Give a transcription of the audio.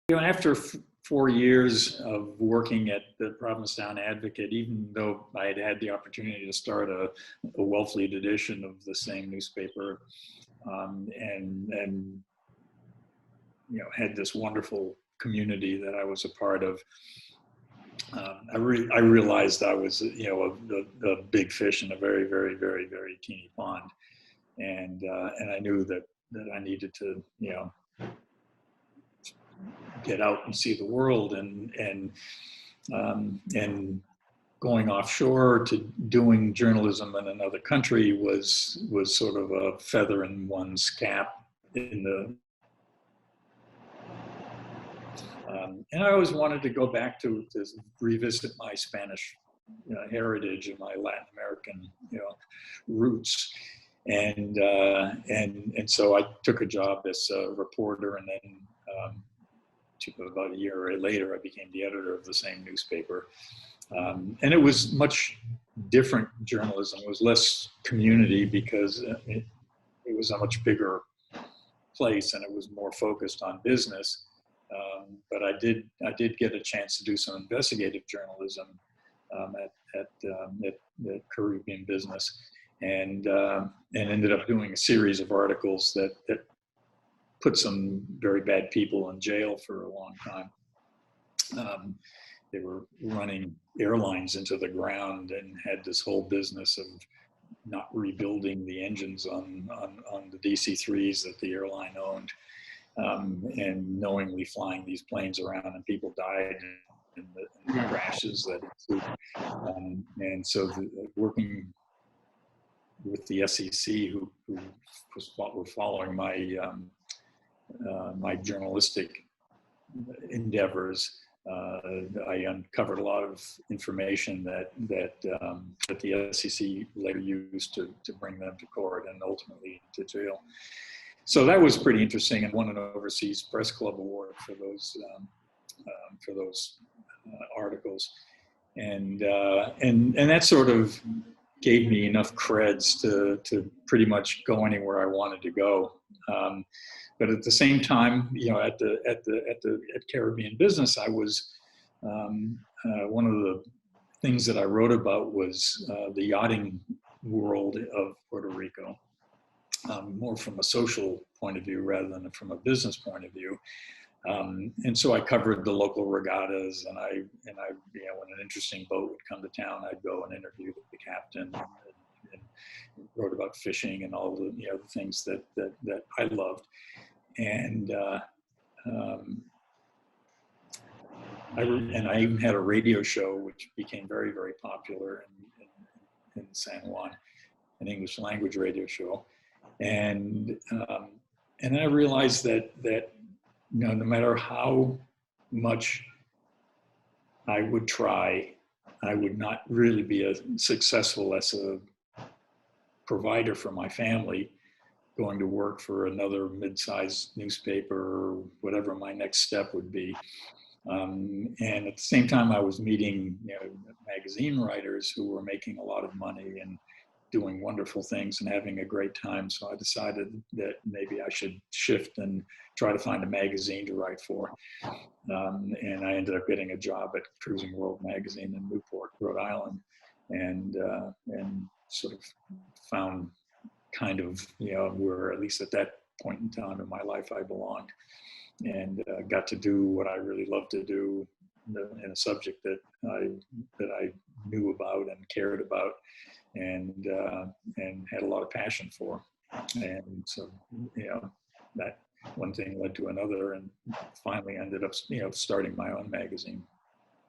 After 4 years of working at the Provincetown Advocate, even though I had had the opportunity to start a Wellfleet edition of the same newspaper, and had this wonderful community that I was a part of, I realized I was a big fish in a very, very, very, very teeny pond, and I knew that I needed to get out and see the world, and going offshore to doing journalism in another country was sort of a feather in one's cap and I always wanted to go back to revisit my Spanish heritage and my Latin American roots, and so I took a job as a reporter, and then about a year later, I became the editor of the same newspaper. And it was much different journalism. It was less community because it was a much bigger place, and it was more focused on business. But I did get a chance to do some investigative journalism at Caribbean Business, and ended up doing a series of articles that put some very bad people in jail for a long time. They were running airlines into the ground and had this whole business of not rebuilding the engines on the DC-3s that the airline owned, and knowingly flying these planes around, and people died in the crashes that ensued. And so working with the SEC, who were following my journalistic endeavors, I uncovered a lot of information that the SEC later used to bring them to court and ultimately to jail. So that was pretty interesting, and won an Overseas Press Club award for those articles, and that sort of gave me enough creds to pretty much go anywhere I wanted to go. But at the same time, at Caribbean Business, I was one of the things that I wrote about was the yachting world of Puerto Rico, more from a social point of view rather than from a business point of view. And so I covered the local regattas, and I when an interesting boat would come to town, I'd go and interview the captain, and wrote about fishing and all the the things that I loved. And I even had a radio show which became very, very popular in San Juan, an English language radio show, and I realized that no matter how much I would try, I would not really be as successful as a provider for my family, going to work for another mid-sized newspaper or whatever my next step would be. And at the same time, I was meeting magazine writers who were making a lot of money and doing wonderful things and having a great time. So I decided that maybe I should shift and try to find a magazine to write for. And I ended up getting a job at Cruising World magazine in Newport, Rhode Island, and sort of found kind of where, at least at that point in time in my life, I belonged, and got to do what I really loved to do in a subject that I knew about and cared about, and had a lot of passion for. And so that one thing led to another, and finally ended up starting my own magazine.